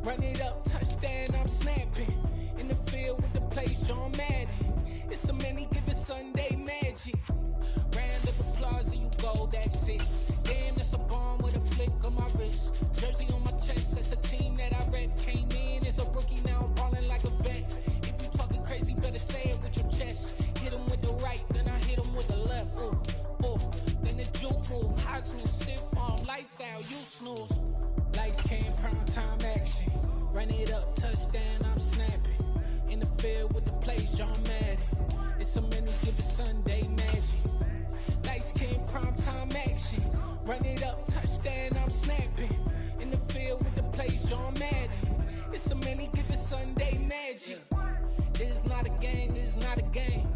Run it up, touchdown, I'm snapping. In the field with the plays, John Madden. It's a many given Sunday magic. Round of applause and you go, that's it. Damn, that's a bomb with a flick on my wrist. Jersey on my chest, that's a team that I rep. Came in as a rookie, now I'm ballin' like a vet. If you talking crazy, better say it with your chest. Hit him with the right, then I hit him with the left. Ooh, ooh. Then the juke move, Heisman, stiff arm, lights out, you snooze. Lights came, prime time action. Run it up, touchdown, I'm snapping. In the field with the plays, John Madden. It's a many given Sunday magic. Lights came, prime time action. Run it up, touchdown, I'm snapping. In the field with the plays, John Madden. It's a many given Sunday magic. This is not a game, this is not a game.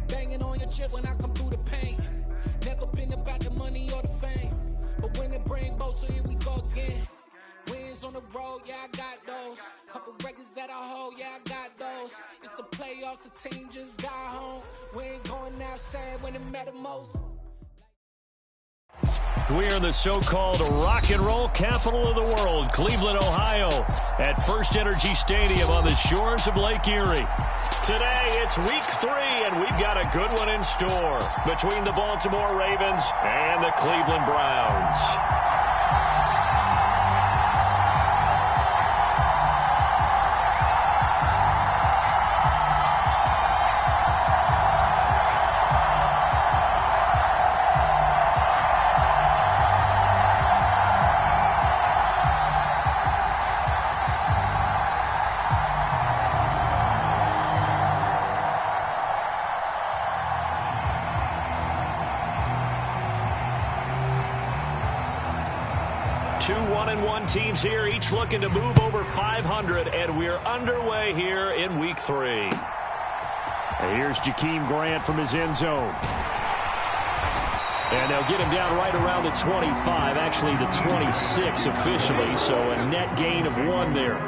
Banging on your chest when I come through the paint. Never been about the money or the fame. But when it bring both, so here we go again. Wins on the road, yeah, I got those. Couple records that I hold, yeah, I got those. It's the playoffs, the team just got home. We ain't going outside when it matter most. We're in the so-called rock and roll capital of the world, Cleveland, Ohio, at First Energy Stadium on the shores of Lake Erie. Today, it's week 3, and we've got a good one in store between the Baltimore Ravens and the Cleveland Browns. Two 1-1 teams here, each looking to move over 500, and we're underway here in week 3. And here's Jakeem Grant from his end zone. And they'll get him down right around the 25, actually the 26 officially, so a net gain of 1 there.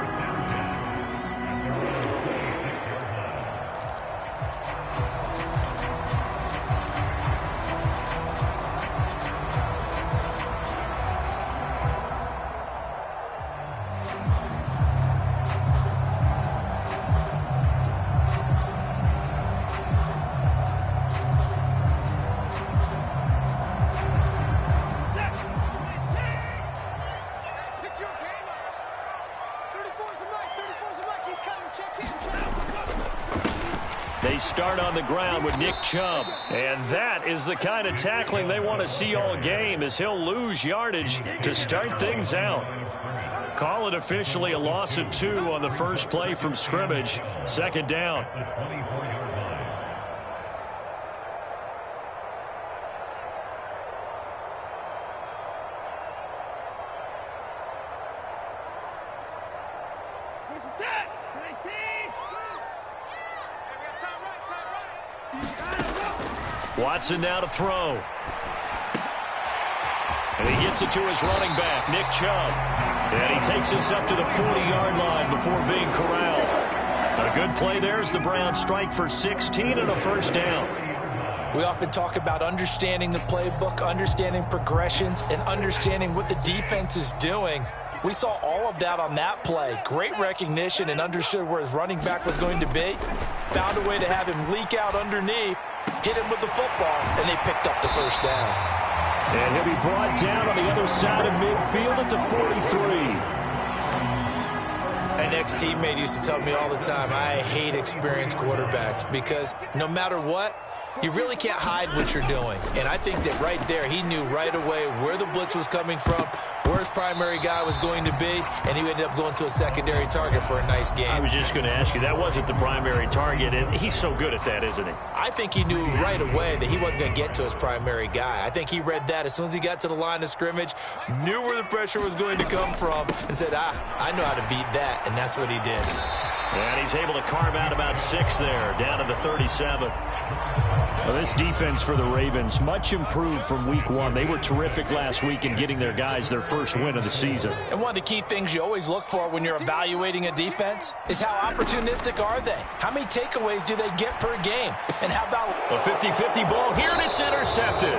They start on the ground with Nick Chubb. And that is the kind of tackling they want to see all game, as he'll lose yardage to start things out. Call it officially a loss of 2 on the first play from scrimmage. Second down. Watson now to throw. And he gets it to his running back, Nick Chubb. And he takes us up to the 40-yard line before being corralled. A good play there as the Browns strike for 16 and a first down. We often talk about understanding the playbook, understanding progressions, and understanding what the defense is doing. We saw all of that on that play. Great recognition and understood where his running back was going to be. Found a way to have him leak out underneath, hit him with the football, and they picked up the first down. And he'll be brought down on the other side of midfield at the 43. An ex-teammate used to tell me all the time, I hate experienced quarterbacks because no matter what, you really can't hide what you're doing. And I think that right there, he knew right away where the blitz was coming from, where his primary guy was going to be, and he ended up going to a secondary target for a nice game. I was just going to ask you, that wasn't the primary target, and he's so good at that, isn't he? I think he knew right away that he wasn't going to get to his primary guy. I think he read that as soon as he got to the line of scrimmage, knew where the pressure was going to come from, and said, I know how to beat that, and that's what he did. And he's able to carve out about 6 there, down to the 37. Well, this defense for the Ravens, much improved from week 1. They were terrific last week in getting their guys their first win of the season. And one of the key things you always look for when you're evaluating a defense is how opportunistic are they? How many takeaways do they get per game? And how about a 50-50 ball here, and it's intercepted.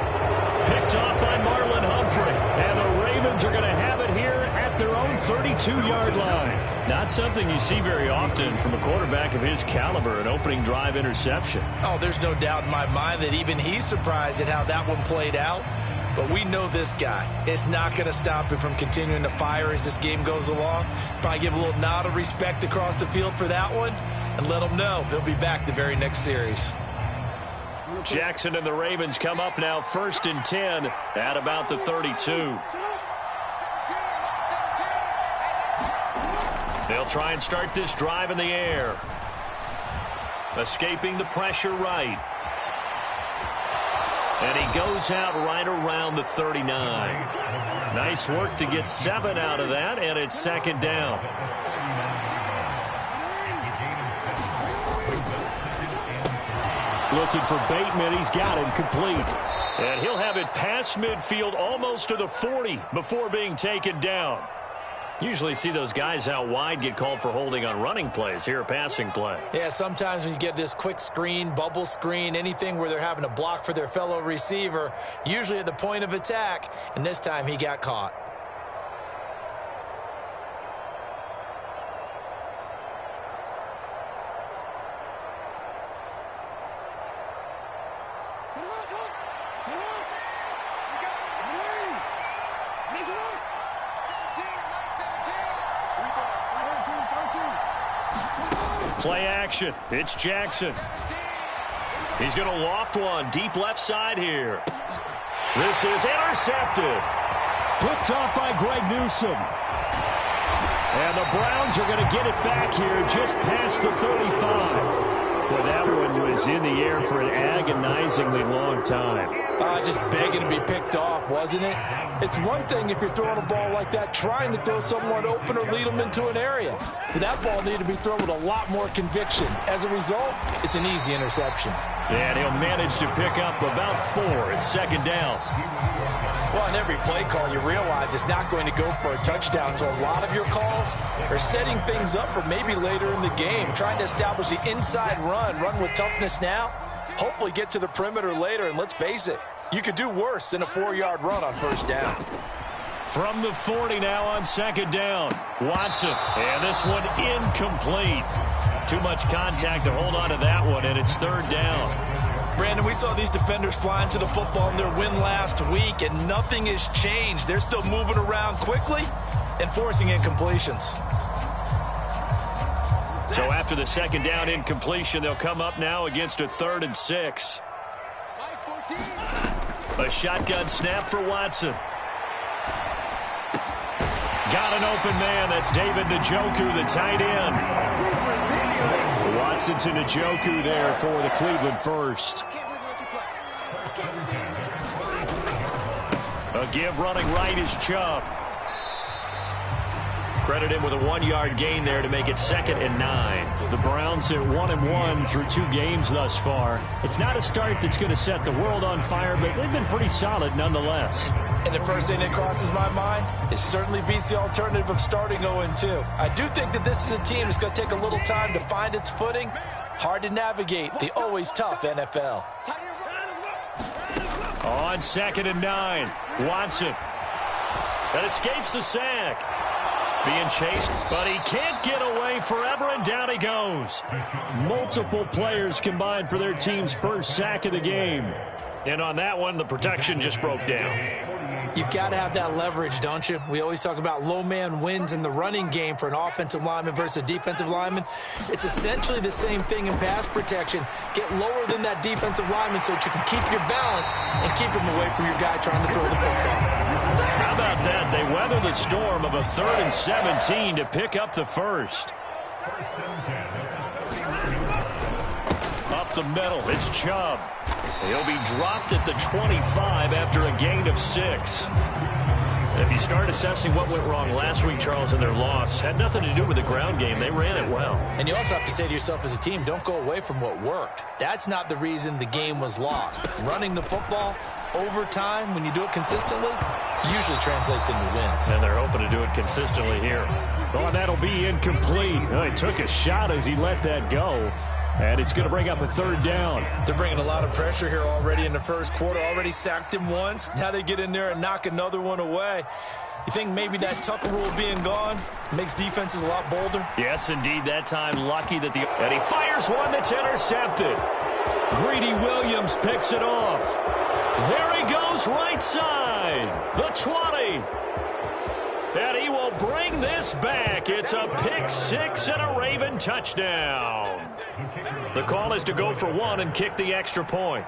Picked off by Marlon Humphrey. And the Ravens are going to have it here at their own 32. 32-yard line. Not something you see very often from a quarterback of his caliber, an opening drive interception. Oh, there's no doubt in my mind that even he's surprised at how that one played out. But we know this guy. It's not going to stop him from continuing to fire as this game goes along. Probably give a little nod of respect across the field for that one and let him know he'll be back the very next series. Jackson and the Ravens come up now 1st and 10 at about the 32. They'll try and start this drive in the air. Escaping the pressure right. And he goes out right around the 39. Nice work to get 7 out of that, and it's 2nd down. Looking for Bateman. He's got him complete. And he'll have it past midfield almost to the 40 before being taken down. Usually see those guys out wide get called for holding on running plays. Here, a passing play. Yeah, sometimes when you get this quick screen, bubble screen, anything where they're having to block for their fellow receiver, usually at the point of attack, and this time he got caught. Play action. It's Jackson. He's going to loft one deep left side here. This is intercepted. Picked off by Greg Newsome. And the Browns are going to get it back here just past the 35. Well, that one was in the air for an agonizingly long time. Just begging to be picked off, wasn't it? It's one thing if you're throwing a ball like that, trying to throw someone open or lead them into an area. But that ball needed to be thrown with a lot more conviction. As a result, it's an easy interception. And he'll manage to pick up about 4. It's 2nd down. Well, in every play call, you realize it's not going to go for a touchdown. So a lot of your calls are setting things up for maybe later in the game, trying to establish the inside run with toughness now, hopefully get to the perimeter later. And let's face it, you could do worse than a 4-yard run on 1st down. From the 40 now on 2nd down. Watson, and this one incomplete. Too much contact to hold on to that one, and it's 3rd down. Brandon, we saw these defenders flying to the football in their win last week, and nothing has changed. They're still moving around quickly and forcing incompletions. So after the 2nd down incompletion, they'll come up now against a 3rd and 6. A shotgun snap for Watson. Got an open man. That's David Njoku, the tight end. Watson to Njoku there for the Cleveland first. A give running right is Chubb. Credit him with a 1-yard gain there to make it 2nd and 9. The Browns at 1-1 through 2 games thus far. It's not a start that's going to set the world on fire, but they've been pretty solid nonetheless. And the first thing that crosses my mind, it certainly beats the alternative of starting 0-2. I do think that this is a team that's going to take a little time to find its footing. Hard to navigate the always tough NFL. On 2nd and 9, Watson. That escapes the sack. Being chased, but he can't get away forever, and down he goes. Multiple players combined for their team's first sack of the game. And on that one, the protection just broke down. You've got to have that leverage, don't you? We always talk about low man wins in the running game for an offensive lineman versus a defensive lineman. It's essentially the same thing in pass protection. Get lower than that defensive lineman so that you can keep your balance and keep him away from your guy trying to throw the football. How about that? They weather the storm of a 3rd and 17 to pick up the first. Up the middle, it's Chubb. He'll be dropped at the 25 after a gain of 6. If you start assessing what went wrong last week, Charles, in their loss, had nothing to do with the ground game. They ran it well. And you also have to say to yourself as a team, don't go away from what worked. That's not the reason the game was lost. Running the football over time, when you do it consistently, usually translates into wins. And they're hoping to do it consistently here. Oh, that'll be incomplete. Oh, he took a shot as he let that go. And it's going to bring up a 3rd down. They're bringing a lot of pressure here already in the first quarter. Already sacked him once. Now they get in there and knock another one away. You think maybe that Tucker rule being gone makes defenses a lot bolder? Yes, indeed. That time, lucky that and he fires one that's intercepted. Greedy Williams picks it off. There he goes, right side. The 20. And he will bring this back. It's a pick six and a Raven touchdown. The call is to go for one and kick the extra point.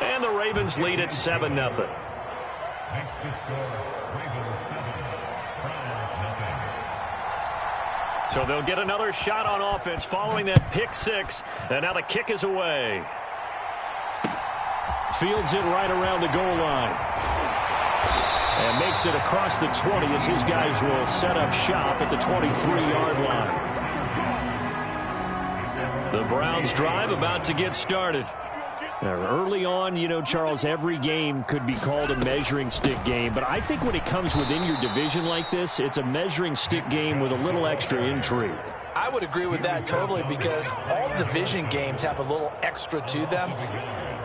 And the Ravens lead at 7-0. So they'll get another shot on offense following that pick six. And now the kick is away. Fields it right around the goal line. And makes it across the 20 as his guys will set up shop at the 23-yard line. The Browns drive about to get started. Early on, you know, Charles, every game could be called a measuring stick game. But I think when it comes within your division like this, it's a measuring stick game with a little extra intrigue. I would agree with that totally because all division games have a little extra to them.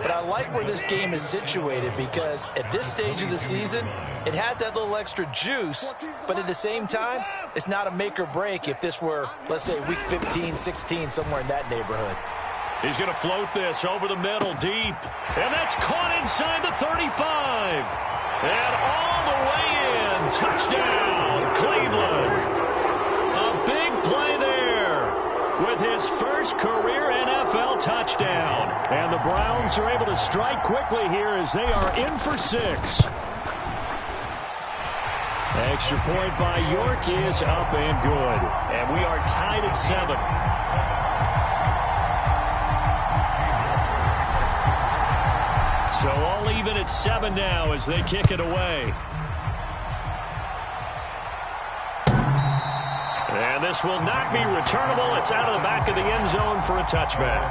But I like where this game is situated because at this stage of the season, it has that little extra juice, but at the same time, it's not a make or break if this were, let's say, week 15, 16, somewhere in that neighborhood. He's going to float this over the middle deep. And that's caught inside the 35. And all the way in. Touchdown, Cleveland. A big play there with his first career NFL touchdown. And the Browns are able to strike quickly here as they are in for 6. Extra point by York is up and good. And we are tied at 7. So all even at 7 now as they kick it away. And this will not be returnable. It's out of the back of the end zone for a touchback.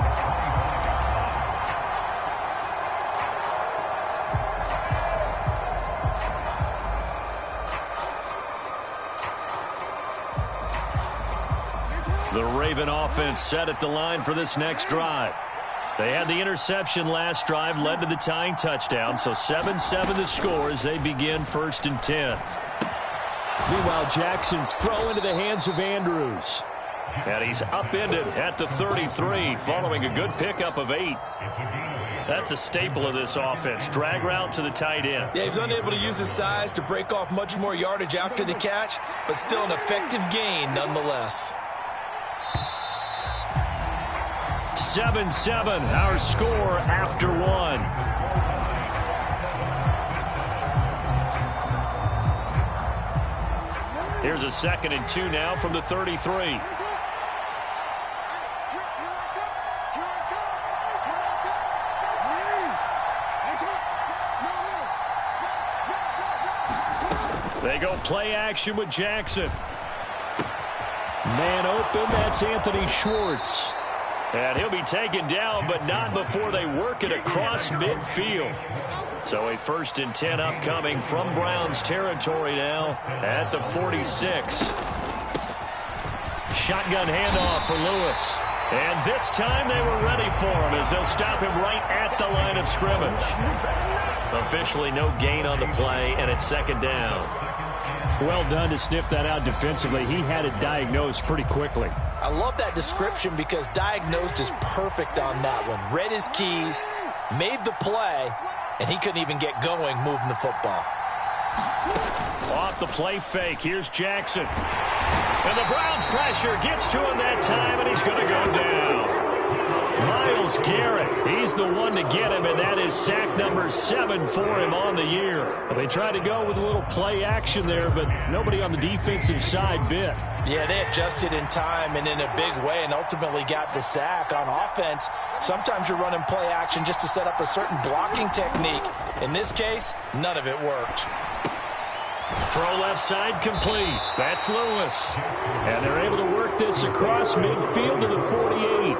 The Raven offense set at the line for this next drive. They had the interception last drive, led to the tying touchdown, so 7-7 the score as they begin 1st and 10. Meanwhile, Jackson's throw into the hands of Andrews. And he's upended at the 33 following a good pickup of 8. That's a staple of this offense. Drag route to the tight end. Yeah, he's unable to use his size to break off much more yardage after the catch, but still an effective gain nonetheless. 7-7, our score after 1. Here's a 2nd and 2 now from the 33. They go play action with Jackson. Man open, that's Anthony Schwartz. And he'll be taken down, but not before they work it across midfield. So a 1st and 10 upcoming from Browns territory now at the 46. Shotgun handoff for Lewis. And this time they were ready for him as they'll stop him right at the line of scrimmage. Officially no gain on the play, and it's 2nd down. Well done to sniff that out defensively. He had it diagnosed pretty quickly. I love that description because diagnosed is perfect on that one. Read his keys, made the play, and he couldn't even get going moving the football. Off the play fake, here's Jackson. And the Browns pressure gets to him that time, and he's going to go down. Myles Garrett, he's the one to get him, and that is sack number 7 for him on the year. Well, they tried to go with a little play action there, but nobody on the defensive side bit. Yeah, they adjusted in time and in a big way and ultimately got the sack. On offense, sometimes you're running play action just to set up a certain blocking technique. In this case, none of it worked. Throw left side complete. That's Lewis. And they're able to work this across midfield to the 48.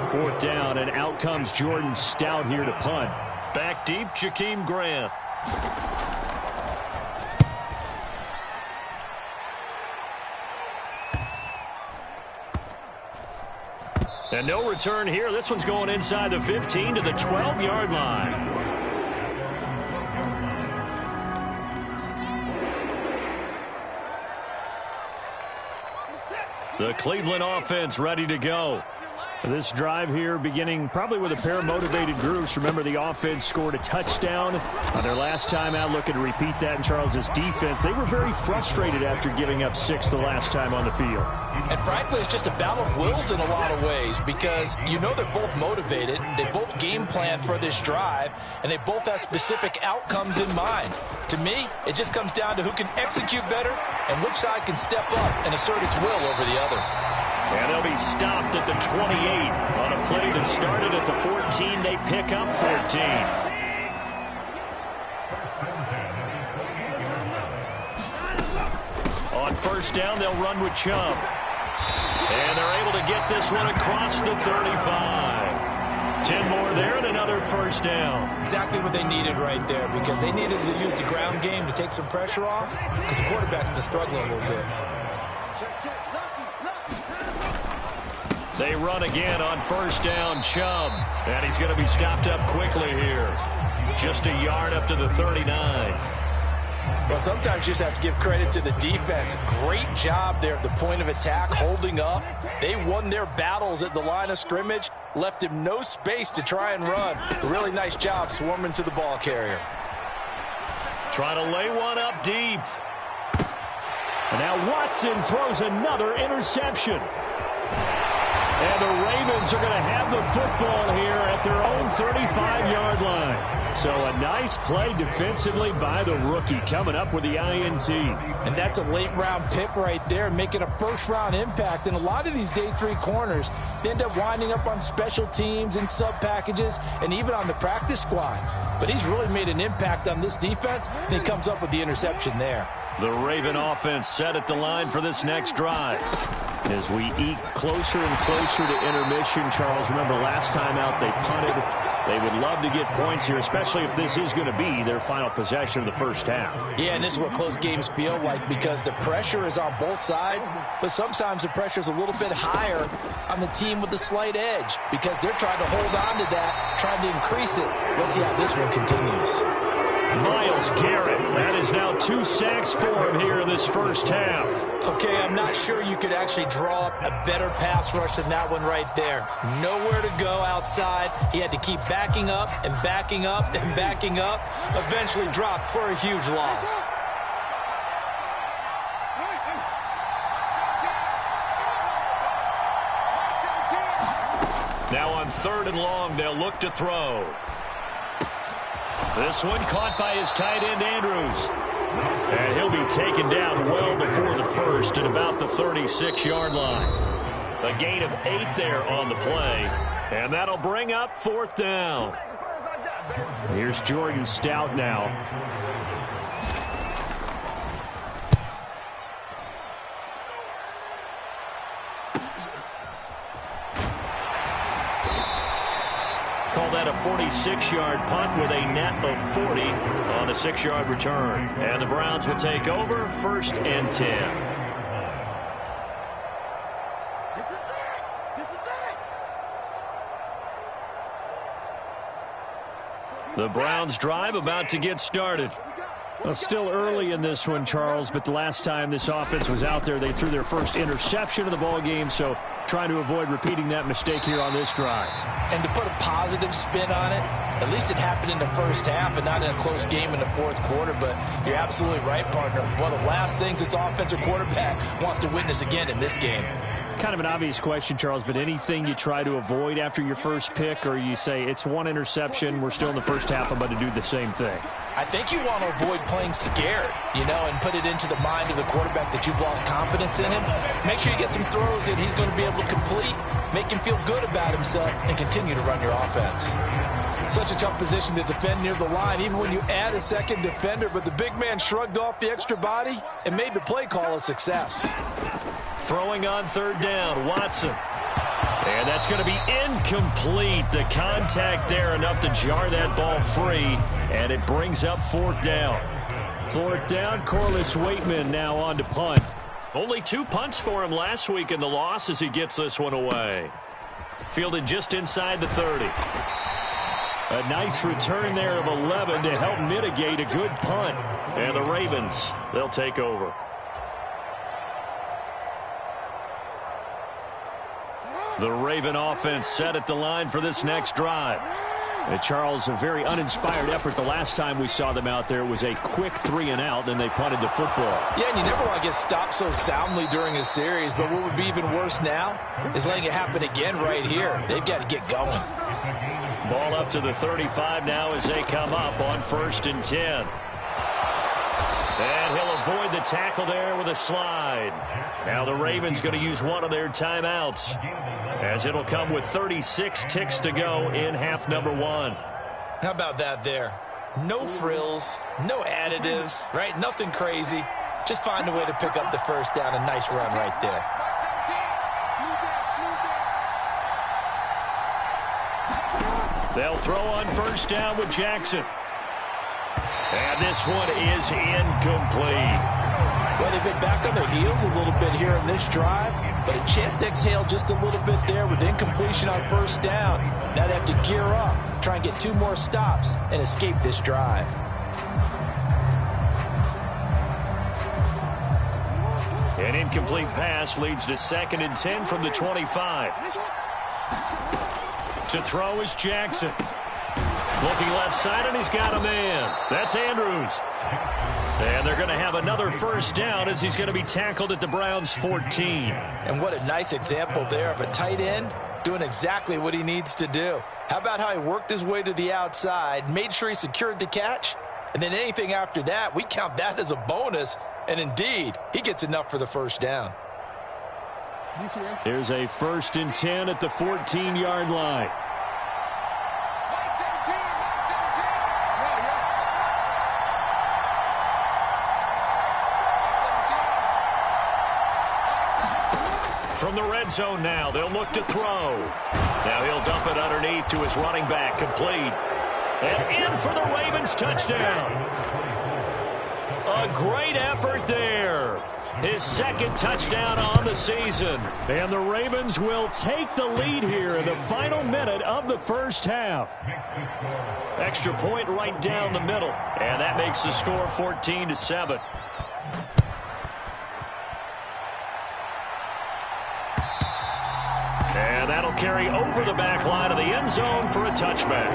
4th down, and out comes Jordan Stout here to punt. Back deep, Jakeem Grant. And no return here. This one's going inside the 15 to the 12-yard line. The Cleveland offense ready to go. This drive here beginning probably with a pair of motivated groups. Remember, the offense scored a touchdown on their last time out. Looking to repeat that in Charles' defense. They were very frustrated after giving up 6 the last time on the field. And frankly, it's just a battle of wills in a lot of ways because you know they're both motivated. They both game plan for this drive, and they both have specific outcomes in mind. To me, it just comes down to who can execute better and which side can step up and assert its will over the other. And they'll be stopped at the 28 on a play that started at the 14. They pick up 14. On first down, they'll run with Chubb. And they're able to get this one across the 35. 10 more there and another first down. Exactly what they needed right there because they needed to use the ground game to take some pressure off because the quarterback's been struggling a little bit. They run again on first down, Chubb. And he's going to be stopped up quickly here. Just a yard up to the 39. Well, sometimes you just have to give credit to the defense. Great job there at the point of attack, holding up. They won their battles at the line of scrimmage, left him no space to try and run. A really nice job swarming to the ball carrier. Trying to lay one up deep. And now Watson throws another interception. And the Ravens are going to have the football here at their own 35-yard line. So a nice play defensively by the rookie coming up with the INT. And that's a late-round pick right there, making a first-round impact. And a lot of these day 3 corners, they end up winding up on special teams and sub-packages and even on the practice squad. But he's really made an impact on this defense, and he comes up with the interception there. The Raven offense set at the line for this next drive. As we eke closer and closer to intermission, Charles, remember last time out they punted. They would love to get points here, especially if this is going to be their final possession of the first half. Yeah, and this is what close games feel like because the pressure is on both sides, but sometimes the pressure is a little bit higher on the team with the slight edge because they're trying to hold on to that, trying to increase it. Let's see how this one continues. Myles Garrett, that is now 2 sacks for him here in this first half. Okay, I'm not sure you could actually draw up a better pass rush than that one right there. Nowhere to go outside. He had to keep backing up and backing up and backing up. Eventually dropped for a huge loss. Now on 3rd and long, they'll look to throw. This one caught by his tight end, Andrews. And he'll be taken down well before the first at about the 36-yard line. A gain of 8 there on the play. And that'll bring up 4th down. Here's Jordan Stout now. Call that a 46-yard punt with a net of 40 on a 6-yard return. And the Browns will take over 1st and 10. The Browns drive about to get started. Well, still early in this one, Charles, but the last time this offense was out there, they threw their first interception of the ball game, so trying to avoid repeating that mistake here on this drive. And to put a positive spin on it, at least it happened in the first half and not in a close game in the 4th quarter, but you're absolutely right, partner. One of the last things this offensive quarterback wants to witness again in this game. Kind of an obvious question, Charles, but anything you try to avoid after your first pick, or you say it's one interception, we're still in the first half, I'm about to do the same thing? I think you want to avoid playing scared, and put it into the mind of the quarterback that you've lost confidence in him. Make sure you get some throws that he's going to be able to complete, make him feel good about himself, and continue to run your offense. Such a tough position to defend near the line, even when you add a second defender, but the big man shrugged off the extra body and made the play call a success. Throwing on 3rd down, Watson. And that's going to be incomplete. The contact there enough to jar that ball free, and it brings up 4th down. 4th down, Corliss Waitman now on to punt. Only 2 punts for him last week in the loss as he gets this one away. Fielded just inside the 30. A nice return there of 11 to help mitigate a good punt. And the Ravens, they'll take over. The Raven offense set at the line for this next drive. And Charles, a very uninspired effort the last time we saw them out there. It was a quick 3-and-out, then they punted the football. Yeah, and you never want to get stopped so soundly during a series, but what would be even worse now is letting it happen again right here. They've got to get going. Ball up to the 35 now as they come up on 1st and 10. And he'll avoid the tackle there with a slide. Now the Ravens going to use one of their timeouts, as it'll come with 36 ticks to go in half number 1. How about that there? No frills, no additives, right? Nothing crazy. Just find a way to pick up the first down. A nice run right there. They'll throw on 1st down with Jackson. And this one is incomplete. Well, they've been back on their heels a little bit here in this drive, but a chance to exhale just a little bit there with incompletion on 1st down. Now they have to gear up, try and get 2 more stops, and escape this drive. An incomplete pass leads to 2nd and 10 from the 25. To throw is Jackson. Looking left side, and he's got a man. That's Andrews. And they're going to have another 1st down as he's going to be tackled at the Browns' 14. And what a nice example there of a tight end doing exactly what he needs to do. How about how he worked his way to the outside, made sure he secured the catch, and then anything after that, we count that as a bonus. And indeed, he gets enough for the 1st down. Here's a 1st and 10 at the 14-yard line. From the red zone now, they'll look to throw. Now he'll dump it underneath to his running back, complete. And in for the Ravens touchdown. A great effort there. His 2nd touchdown on the season. And the Ravens will take the lead here in the final minute of the 1st half. Extra point right down the middle. And that makes the score 14-7. And that'll carry over the back line of the end zone for a touchback.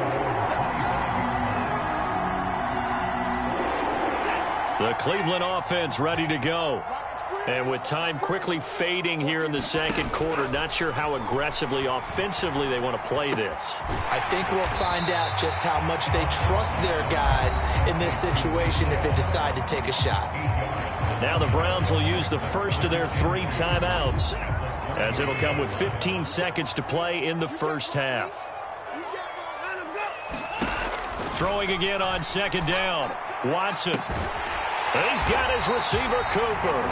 The Cleveland offense ready to go. And with time quickly fading here in the 2nd quarter, not sure how aggressively, offensively they want to play this. I think we'll find out just how much they trust their guys in this situation if they decide to take a shot. Now the Browns will use the first of their 3 timeouts, as it'll come with 15 seconds to play in the 1st half. Throwing again on 2nd down. Watson. He's got his receiver, Cooper.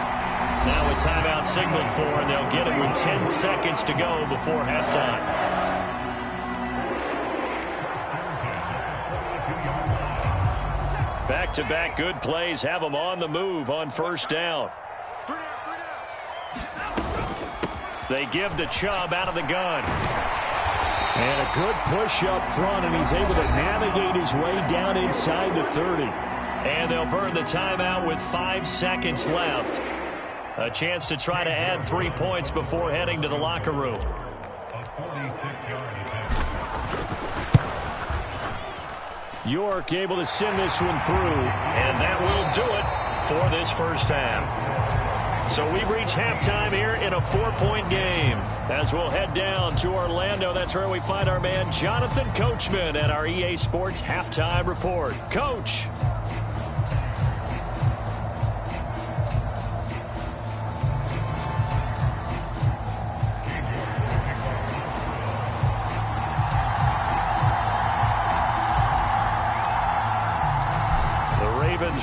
Now a timeout signaled for, and they'll get it with 10 seconds to go before halftime. Back-to-back good plays have them on the move on 1st down. They give to Chubb out of the gun. And a good push up front, and he's able to navigate his way down inside the 30. And they'll burn the timeout with 5 seconds left. A chance to try to add 3 points before heading to the locker room. York able to send this one through, and that will do it for this 1st half. So we've reached halftime here in a 4-point game. As we'll head down to Orlando, that's where we find our man Jonathan Coachman at our EA Sports Halftime Report. Coach.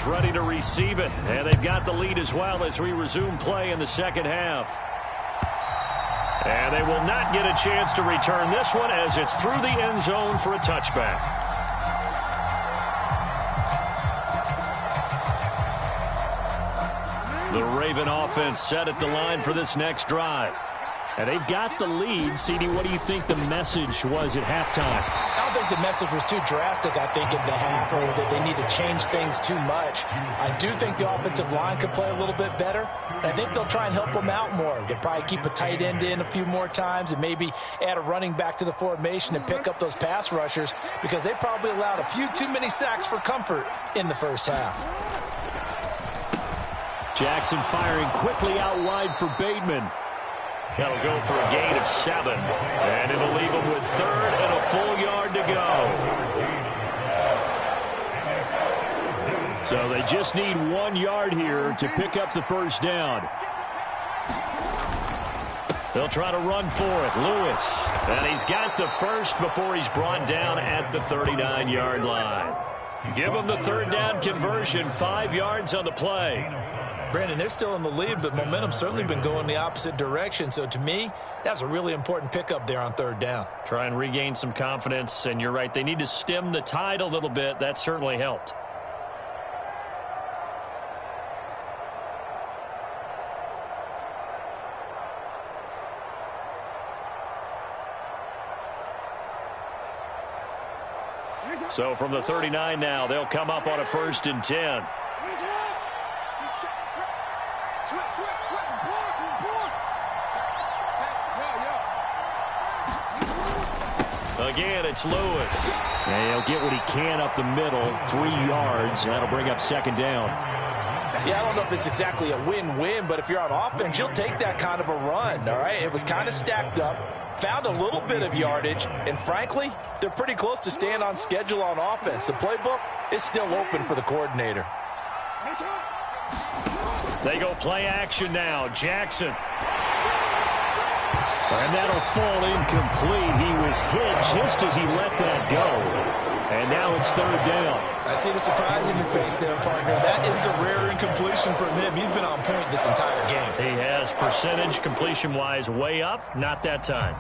Ready to receive it, and they've got the lead as well as we resume play in the 2nd half. And they will not get a chance to return this one as it's through the end zone for a touchback. The Raven offense set at the line for this next drive. And they've got the lead. CD, what do you think the message was at halftime? I don't think the message was too drastic, I think, in the half, or that they need to change things too much. I do think the offensive line could play a little bit better. And I think they'll try and help them out more. They'll probably keep a tight end in a few more times and maybe add a running back to the formation and pick up those pass rushers, because they probably allowed a few too many sacks for comfort in the first half. Jackson firing quickly out wide for Bateman. That'll go for a gain of 7. And it'll leave him with 3rd and a full yard to go. So they just need 1 yard here to pick up the first down. They'll try to run for it. Lewis. And he's got the first before he's brought down at the 39-yard line. Give him the 3rd down conversion. 5 yards on the play. Brandon, they're still in the lead, but momentum's certainly been going the opposite direction. So to me, that's a really important pickup there on 3rd down. Try and regain some confidence, and you're right. They need to stem the tide a little bit. That certainly helped. So from the 39 now, they'll come up on a 1st and 10. Again, it's Lewis. And he'll get what he can up the middle, 3 yards. That'll bring up 2nd down. Yeah, I don't know if it's exactly a win-win, but if you're on offense, you'll take that kind of a run, all right? It was kind of stacked up, found a little bit of yardage, and frankly, they're pretty close to staying on schedule on offense. The playbook is still open for the coordinator. They go play action now. Jackson. And that'll fall incomplete. He was hit just as he let that go. And now it's 3rd down. I see the surprise in your face there, partner. That is a rare incompletion from him. He's been on point this entire game. He has percentage completion-wise way up. Not that time.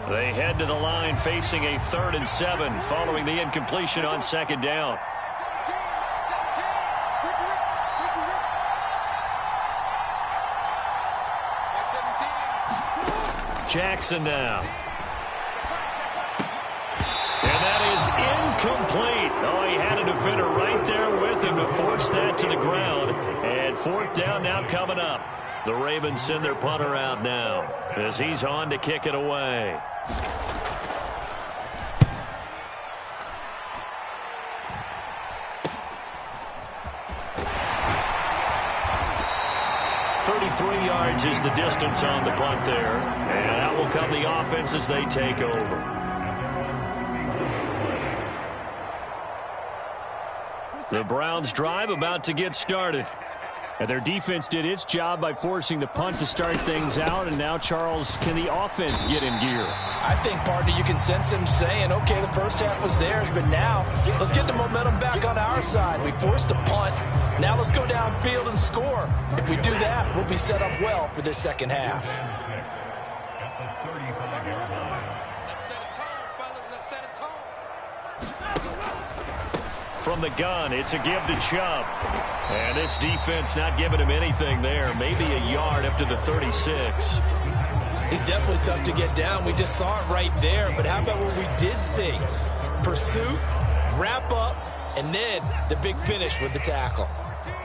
They head to the line facing a 3rd and 7 following the incompletion on 2nd down. Jackson now. And that is incomplete. Oh, he had a defender right there with him to force that to the ground. And 4th down now coming up. The Ravens send their punter out now as he's on to kick it away. Yards is the distance on the punt there. And out will come the offense as they take over. The Browns drive about to get started. And their defense did its job by forcing the punt to start things out. And now, Charles, can the offense get in gear? I think, partner, you can sense him saying, okay, the first half was theirs, but now let's get the momentum back on our side. We forced a punt. Now let's go downfield and score. If we do that, we'll be set up well for this second half. From the gun, it's a give to Chubb. And this defense not giving him anything there. Maybe a yard up to the 36. He's definitely tough to get down. We just saw it right there. But how about what we did see? Pursuit, wrap up, and then the big finish with the tackle.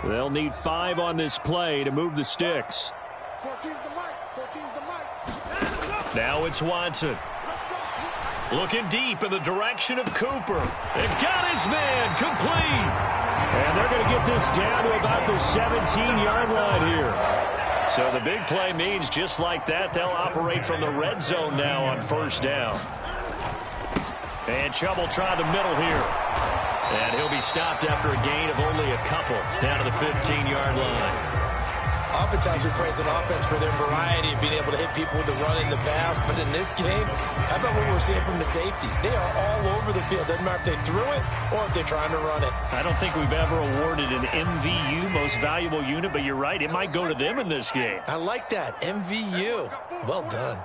They'll need 5 on this play to move the sticks. 14's the mic. 14's the mic. Now it's Watson. Looking deep in the direction of Cooper. They've got his man complete. And they're going to get this down to about the 17-yard line here. So the big play means just like that, they'll operate from the red zone now on 1st down. And Chubb will try the middle here. And he'll be stopped after a gain of only a couple down to the 15-yard line. Oftentimes we praise an offense for their variety of being able to hit people with the run and the pass. But in this game, how about what we're seeing from the safeties? They are all over the field. Doesn't matter if they threw it or if they're trying to run it. I don't think we've ever awarded an MVU, most valuable unit, but you're right. It might go to them in this game. I like that. MVU. Well done.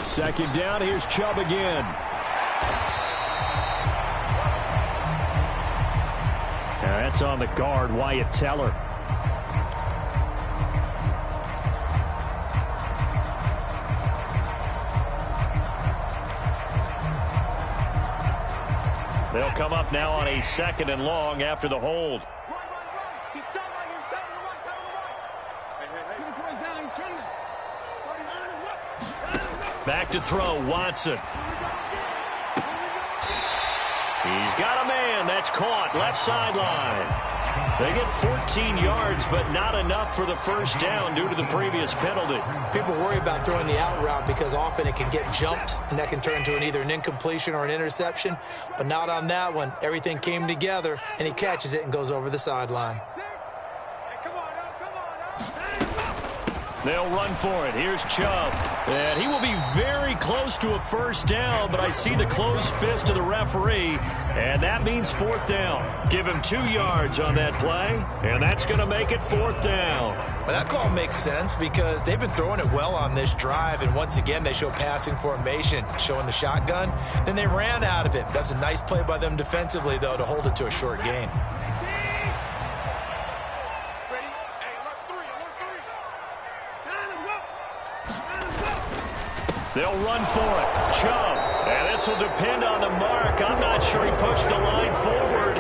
2nd down. Here's Chubb again. That's on the guard, Wyatt Teller. They'll come up now on a 2nd and long after the hold. Back to throw, Watson. He's got a man. That's caught. Left sideline. They get 14 yards, but not enough for the first down due to the previous penalty. People worry about throwing the out route because often it can get jumped, and that can turn into either an incompletion or an interception. But not on that one. Everything came together, and he catches it and goes over the sideline. They'll run for it. Here's Chubb. And he will be very close to a first down, but I see the closed fist of the referee, and that means 4th down. Give him 2 yards on that play, and that's going to make it 4th down. Well, that call makes sense because they've been throwing it well on this drive, and once again they show passing formation, showing the shotgun. Then they ran out of it. That's a nice play by them defensively, though, to hold it to a short gain. They'll run for it. Chubb. And this will depend on the mark. I'm not sure he pushed the line forward.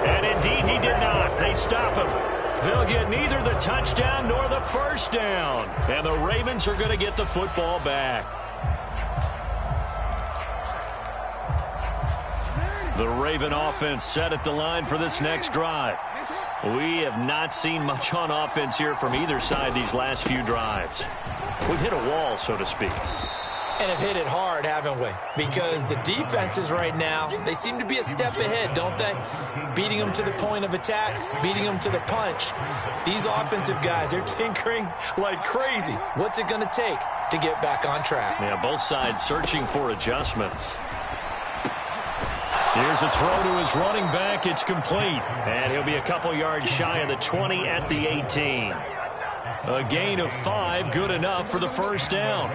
And indeed, he did not. They stop him. They'll get neither the touchdown nor the first down. And the Ravens are going to get the football back. The Raven offense set at the line for this next drive. We have not seen much on offense here from either side these last few drives. We've hit a wall, so to speak. And have hit it hard, haven't we? Because the defenses right now, they seem to be a step ahead, don't they? Beating them to the point of attack, beating them to the punch. These offensive guys, they're tinkering like crazy. What's it going to take to get back on track? Yeah, both sides searching for adjustments. Here's a throw to his running back. It's complete. And he'll be a couple yards shy of the 20 at the 18. A gain of 5, good enough for the first down.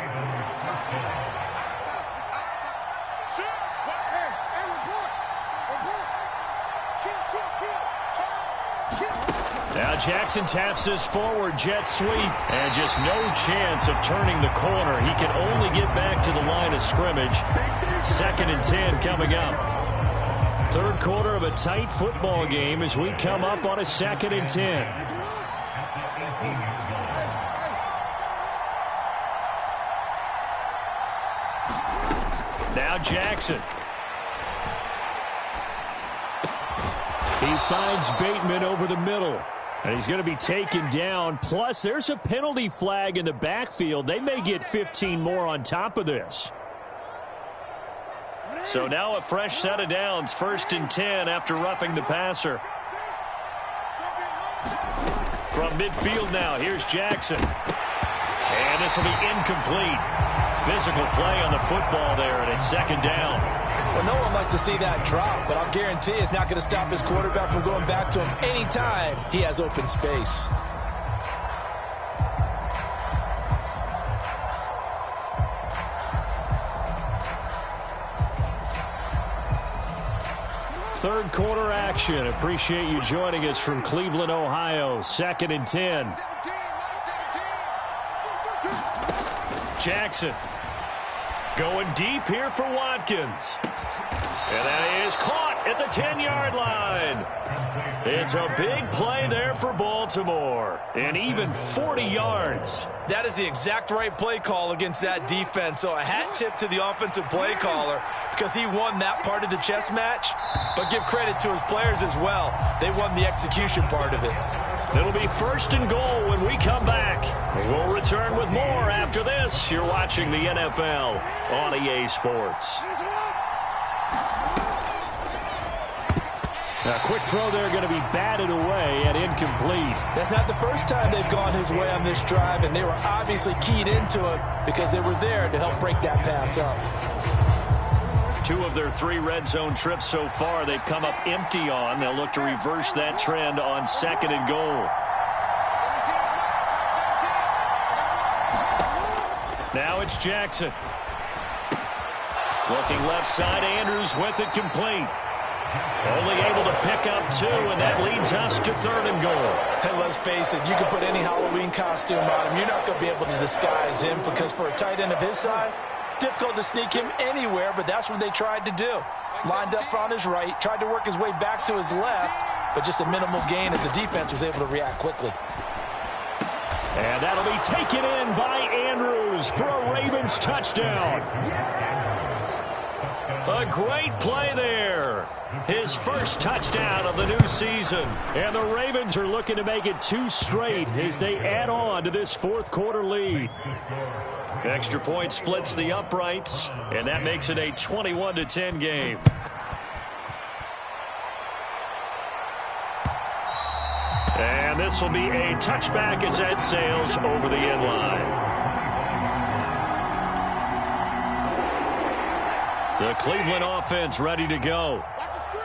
Now Jackson taps this forward jet sweep. And just no chance of turning the corner. He can only get back to the line of scrimmage. 2nd and 10 coming up. 3rd quarter of a tight football game as we come up on a 2nd and 10. Now Jackson. He finds Bateman over the middle. And he's going to be taken down. Plus, there's a penalty flag in the backfield. They may get 15 more on top of this. So now a fresh set of downs. 1st and 10 after roughing the passer. From midfield now, here's Jackson. And this will be incomplete. Physical play on the football there, and it's 2nd down. Well, no one likes to see that drop, but I'll guarantee it's not going to stop his quarterback from going back to him anytime he has open space. Third quarter action. Appreciate you joining us from Cleveland, Ohio. 2nd and 10. Jackson going deep here for Watkins. And that is caught at the 10-yard line. It's a big play there for Baltimore. And even 40 yards. That is the exact right play call against that defense. So a hat tip to the offensive play caller because he won that part of the chess match. But give credit to his players as well. They won the execution part of it. It'll be 1st and goal when we come back. We'll return with more after this. You're watching the NFL on EA Sports. A quick throw there going to be batted away and incomplete. That's not the first time they've gone his way on this drive, and they were obviously keyed into it because they were there to help break that pass up. 2 of their 3 red zone trips so far they've come up empty on. They'll look to reverse that trend on 2nd and goal. Now it's Jackson. Looking left side, Andrews with it complete. Only able to pick up 2, and that leads us to 3rd and goal. And let's face it, you can put any Halloween costume on him. You're not going to be able to disguise him because for a tight end of his size, difficult to sneak him anywhere, but that's what they tried to do. Lined up on his right, tried to work his way back to his left, but just a minimal gain as the defense was able to react quickly. And that'll be taken in by Andrews for a Ravens touchdown. A great play there. His first touchdown of the new season. And the Ravens are looking to make it 2 straight as they add on to this 4th quarter lead. Extra point splits the uprights, and that makes it a 21-10 game. And this will be a touchback as that sails over the end line. The Cleveland offense ready to go.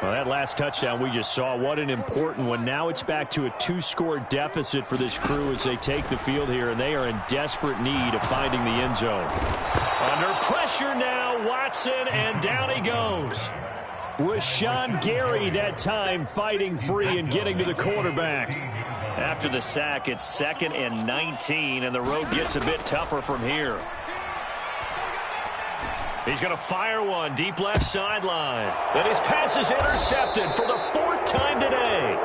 Well, that last touchdown we just saw, what an important one. Now it's back to a 2-score deficit for this crew as they take the field here, and they are in desperate need of finding the end zone. Under pressure now, Watson, and down he goes. Rashawn Gary that time fighting free and getting to the quarterback. After the sack, it's 2nd and 19, and the road gets a bit tougher from here. He's going to fire one deep left sideline. But his pass is intercepted for the 4th time today.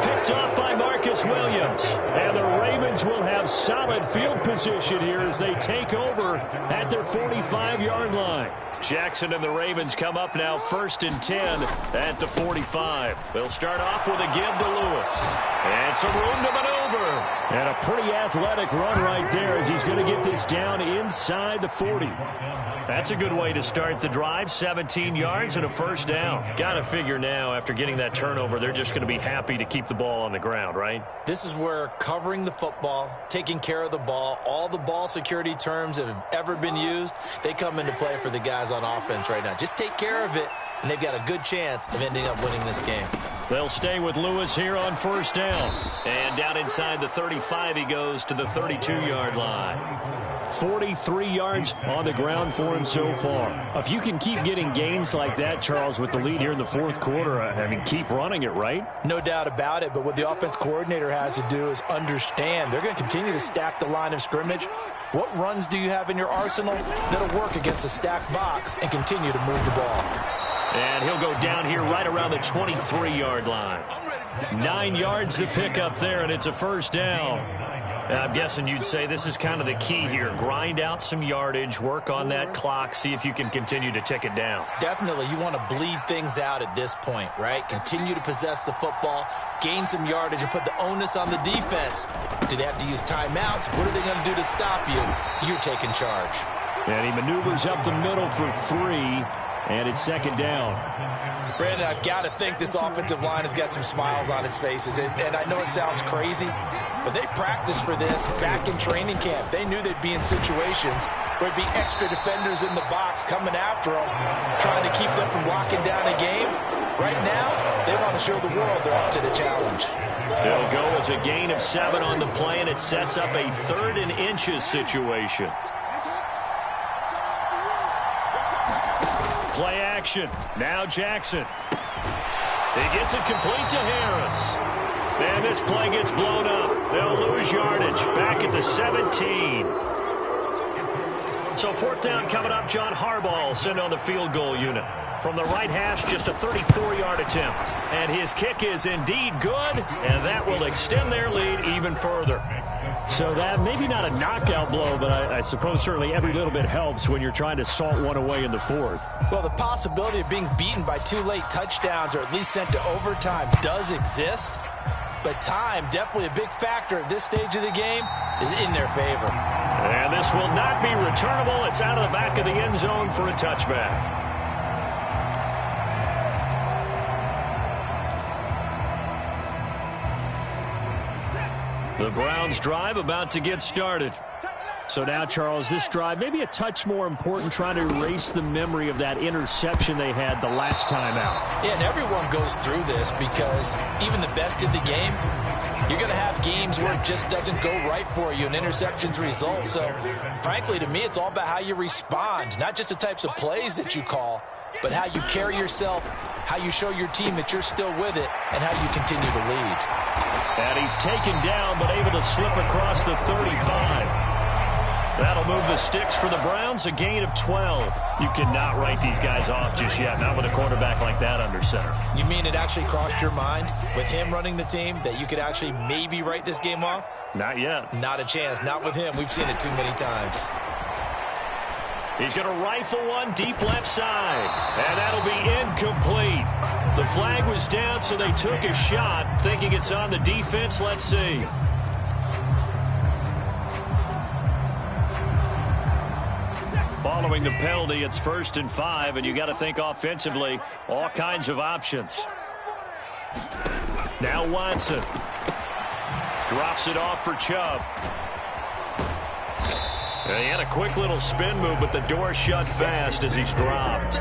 Picked off by Marcus Williams. And the Ravens will have solid field position here as they take over at their 45-yard line. Jackson and the Ravens come up now 1st and 10 at the 45. They'll start off with a give to Lewis. And some room to maneuver. And a pretty athletic run right there as he's going to get this down inside the 40. That's a good way to start the drive. 17 yards and a 1st down. Got to figure now after getting that turnover, they're just going to be happy to keep the ball on the ground, right? This is where covering the football, taking care of the ball, all the ball security terms that have ever been used, they come into play for the guys on offense right now. Just take care of it, and they've got a good chance of ending up winning this game. They'll stay with Lewis here on 1st down. And down inside the 35, he goes to the 32-yard line. 43 yards on the ground for him so far. If you can keep getting gains like that, Charles, with the lead here in the 4th quarter, I mean, keep running it, right? No doubt about it, but what the offense coordinator has to do is understand. They're going to continue to stack the line of scrimmage. What runs do you have in your arsenal that'll work against a stacked box and continue to move the ball? And he'll go down here right around the 23-yard line. 9 yards to pick up there, and it's a 1st down. I'm guessing you'd say this is kind of the key here. Grind out some yardage, work on that clock, see if you can continue to tick it down. Definitely. You want to bleed things out at this point, right? Continue to possess the football, gain some yardage, and put the onus on the defense. Do they have to use timeouts? What are they going to do to stop you? You're taking charge. And he maneuvers up the middle for 3, and it's 2nd down. Brandon, I've got to think this offensive line has got some smiles on its faces. And I know it sounds crazy, but they practiced for this back in training camp. They knew they'd be in situations where there'd be extra defenders in the box coming after them, trying to keep them from locking down a game. Right now, they want to show the world they're up to the challenge. It'll go as a gain of 7 on the play, and it sets up a 3rd and inches situation. Play action. Now Jackson. He gets it complete to Harris. And this play gets blown up. They'll lose yardage. Back at the 17. So 4th down coming up. John Harbaugh will send on the field goal unit. From the right hash, just a 34-yard attempt. And his kick is indeed good, and that will extend their lead even further. So that maybe not a knockout blow, but I suppose certainly every little bit helps when you're trying to salt one away in the 4th. Well, the possibility of being beaten by 2 late touchdowns or at least sent to overtime does exist. But time, definitely a big factor at this stage of the game, is in their favor. And this will not be returnable. It's out of the back of the end zone for a touchback. The Browns drive about to get started. So now, Charles, this drive maybe a touch more important, trying to erase the memory of that interception they had the last time out. Yeah, and everyone goes through this because even the best in the game, you're going to have games where it just doesn't go right for you and interceptions result. So, frankly, to me, it's all about how you respond, not just the types of plays that you call, but how you carry yourself, how you show your team that you're still with it, and how you continue to lead. And he's taken down, but able to slip across the 35. That'll move the sticks for the Browns, a gain of 12. You cannot write these guys off just yet, not with a quarterback like that under center. You mean it actually crossed your mind with him running the team that you could actually maybe write this game off? Not yet. Not a chance. Not with him. We've seen it too many times. He's going to rifle one deep left side, and that'll be incomplete. The flag was down, so they took a shot, thinking it's on the defense. Let's see. Following the penalty, it's 1st and 5, and you got to think offensively, all kinds of options. Now Watson drops it off for Chubb. And he had a quick little spin move, but the door shut fast as he's dropped.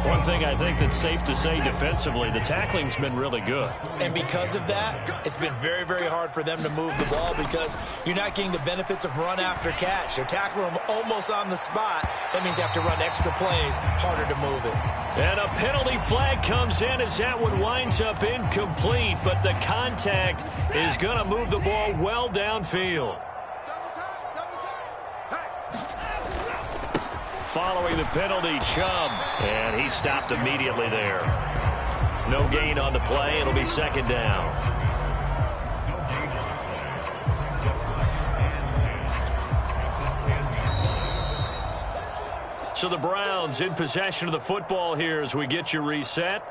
One thing I think that's safe to say defensively, the tackling's been really good. And because of that, it's been very, very hard for them to move the ball because you're not getting the benefits of run after catch. They're tackling them almost on the spot. That means you have to run extra plays, harder to move it. And a penalty flag comes in as that one winds up incomplete, but the contact is going to move the ball well downfield. Following the penalty, Chubb, and he stopped immediately there. No gain on the play. It'll be 2nd down. So the Browns in possession of the football here as we get you reset.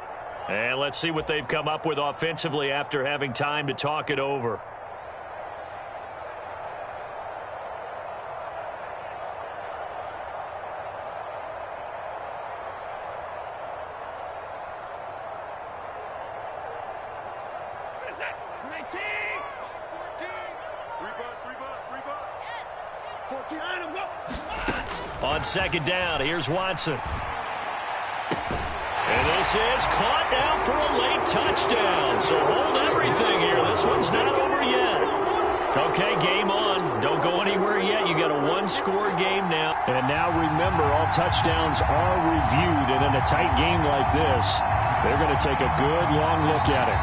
And let's see what they've come up with offensively after having time to talk it over. On 2nd down, here's Watson. And this is caught now for a late touchdown. So hold everything here. This one's not over yet. Okay, game on. Don't go anywhere yet. You got a one-score game now. And now remember, all touchdowns are reviewed. And in a tight game like this, they're going to take a good long look at it.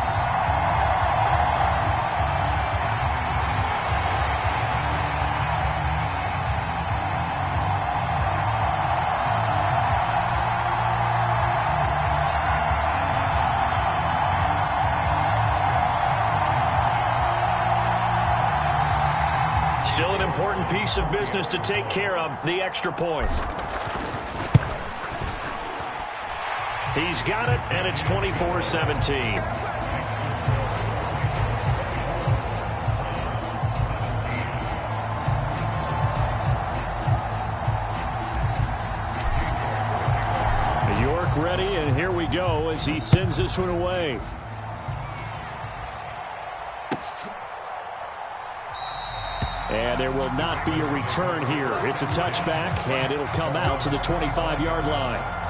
Still an important piece of business to take care of, the extra point. He's got it, and it's 24-17. York ready, and here we go as he sends this one away. And there will not be a return here. It's a touchback, and it'll come out to the 25-yard line.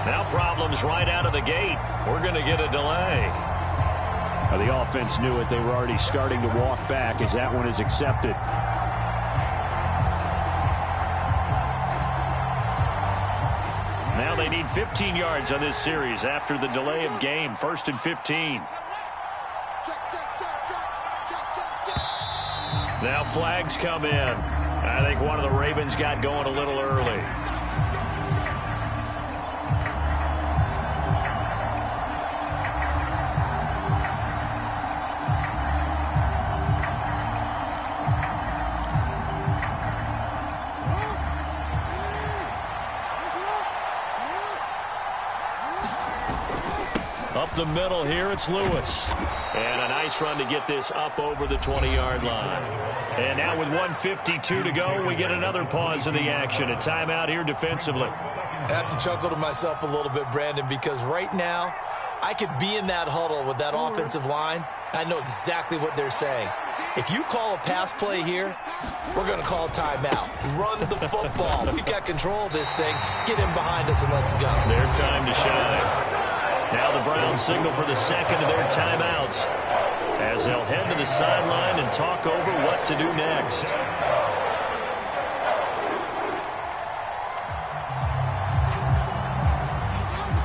Now problems right out of the gate. We're going to get a delay. The offense knew it. They were already starting to walk back as that one is accepted. Now they need 15 yards on this series after the delay of game. 1st and 15. Now flags come in. I think one of the Ravens got going a little early. Up the the middle here. It's Lewis. And a nice run to get this up over the 20-yard line. And now with 1:52 to go, we get another pause in the action. A timeout here defensively. I have to chuckle to myself a little bit, Brandon, because right now I could be in that huddle with that offensive line. I know exactly what they're saying. If you call a pass play here, we're going to call timeout. Run the football. We've got control of this thing. Get in behind us and let's go. Their time to shine. Now the Browns signal for the second of their timeouts as they'll head to the sideline and talk over what to do next.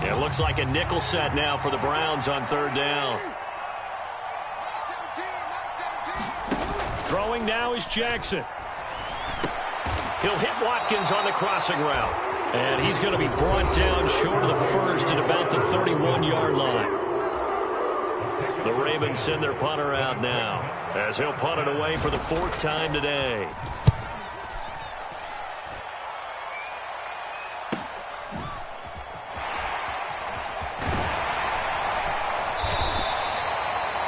It looks like a nickel set now for the Browns on third down. Throwing now is Jackson. He'll hit Watkins on the crossing route. And he's going to be brought down short of the first at about the 31-yard line. The Ravens send their punter out now as he'll punt it away for the fourth time today.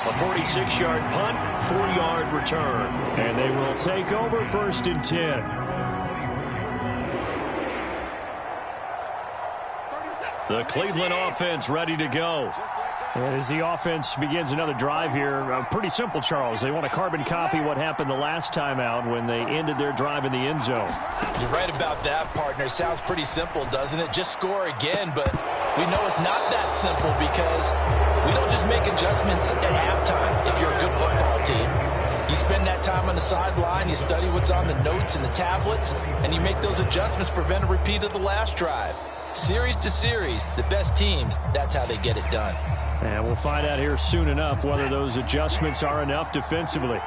A 46-yard punt, 4-yard return. And they will take over 1st and 10. The Cleveland offense ready to go. As the offense begins another drive here, pretty simple, Charles. They want to carbon copy what happened the last time out when they ended their drive in the end zone. You're right about that, partner. Sounds pretty simple, doesn't it? Just score again, but we know it's not that simple because we don't just make adjustments at halftime if you're a good football team. You spend that time on the sideline, you study what's on the notes and the tablets, and you make those adjustments to prevent a repeat of the last drive. Series to series, the best teams, that's how they get it done. And we'll find out here soon enough whether those adjustments are enough defensively.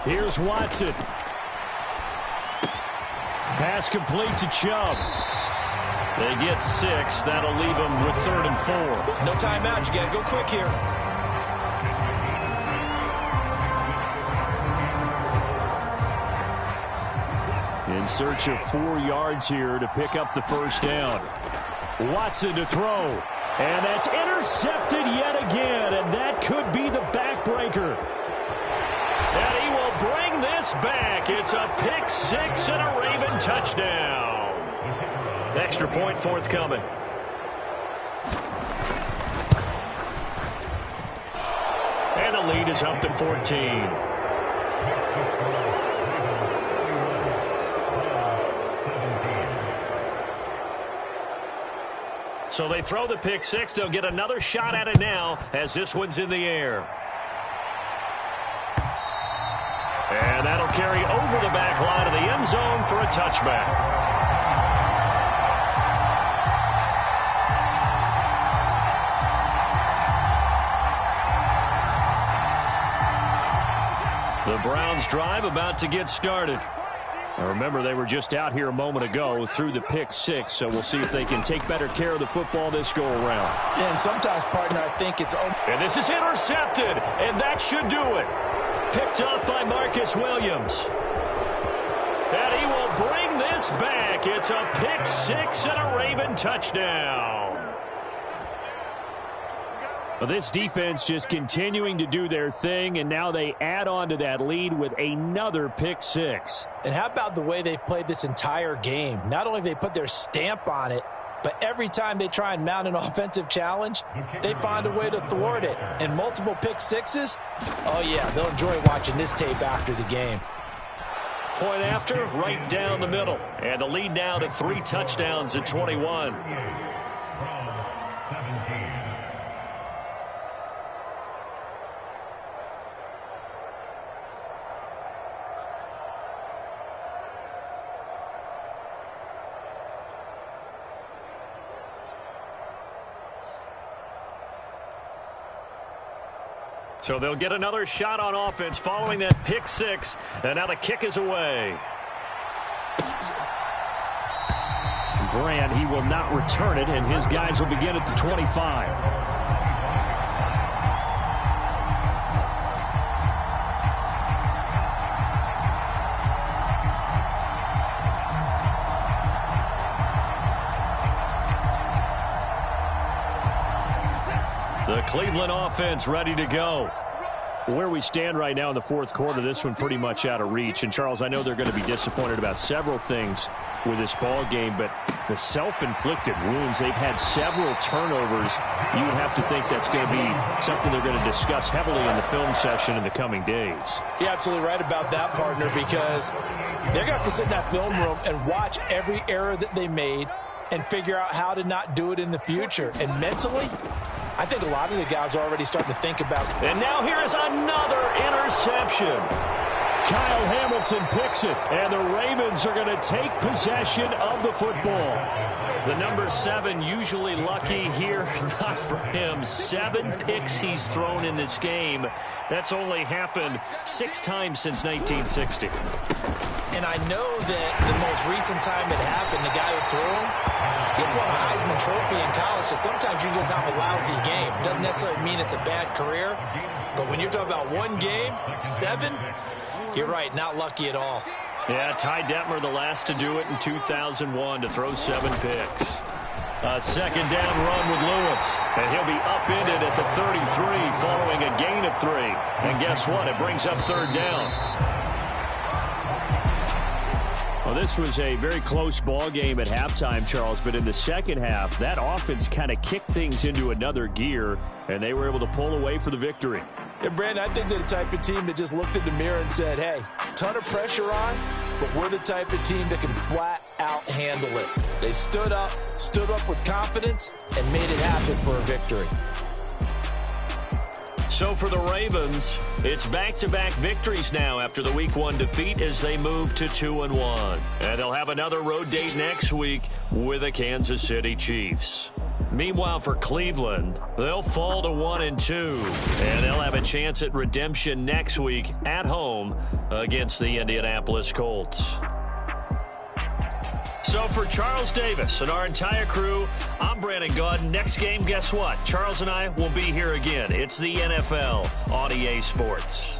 Here's Watson. Pass complete to Chubb. They get 6. That'll leave them with 3rd and 4. No timeout. You got to go quick here. In search of 4 yards here to pick up the first down. Watson to throw. And that's intercepted yet again. And that could be the backbreaker. And he will bring this back. It's a pick 6 and a Raven touchdown. Extra point forthcoming. And the lead is up to 14. So they throw the pick 6. They'll get another shot at it now as this one's in the air. And that'll carry over the back line of the end zone for a touchback. The Browns drive about to get started. Now remember, they were just out here a moment ago through the pick 6, so we'll see if they can take better care of the football this go-around. Yeah, and sometimes, partner, I think it's... And this is intercepted, and that should do it. Picked up by Marcus Williams. And he will bring this back. It's a pick 6 and a Raven touchdown. Well, this defense just continuing to do their thing, and now they add on to that lead with another pick 6. And how about the way they've played this entire game? Not only have they put their stamp on it, but every time they try and mount an offensive challenge, they find a way to thwart it. And multiple pick 6s? Oh, yeah, they'll enjoy watching this tape after the game. Point after, right down the middle. And the lead now to 3 touchdowns at 21. So they'll get another shot on offense following that pick 6. And now the kick is away. Grant, he will not return it, and his guys will begin at the 25. The Cleveland offense ready to go. Where we stand right now in the fourth quarter, this one pretty much out of reach. And, Charles, I know they're going to be disappointed about several things with this ball game, but the self-inflicted wounds, they've had several turnovers. You would have to think that's going to be something they're going to discuss heavily in the film session in the coming days. You're absolutely right about that, partner, because they're going to have to sit in that film room and watch every error that they made and figure out how to not do it in the future. And mentally, I think a lot of the guys are already starting to think about it. And now here is another interception. Kyle Hamilton picks it, and the Ravens are going to take possession of the football. The number 7 usually lucky here, not for him. 7 picks he's thrown in this game. That's only happened 6 times since 1960. And I know that the most recent time it happened, the guy who threw him, he won a Heisman Trophy in college, so sometimes you just have a lousy game. Doesn't necessarily mean it's a bad career, but when you're talking about one game, 7, you're right, not lucky at all. Yeah, Ty Detmer, the last to do it in 2001, to throw 7 picks. A second down run with Lewis, and he'll be upended at the 33 following a gain of 3. And guess what? It brings up third down. Well, this was a very close ball game at halftime, Charles, but in the second half, that offense kind of kicked things into another gear, and they were able to pull away for the victory. And, Brandon, I think they're the type of team that just looked in the mirror and said, hey, ton of pressure on, but we're the type of team that can flat out handle it. They stood up with confidence, and made it happen for a victory. So for the Ravens, it's back-to-back victories now after the Week 1 defeat as they move to 2-1. And they'll have another road date next week with the Kansas City Chiefs. Meanwhile, for Cleveland, they'll fall to 1-2, and they'll have a chance at redemption next week at home against the Indianapolis Colts. So for Charles Davis and our entire crew, I'm Brandon Gaudin. Next game, guess what? Charles and I will be here again. It's the NFL on EA Sports.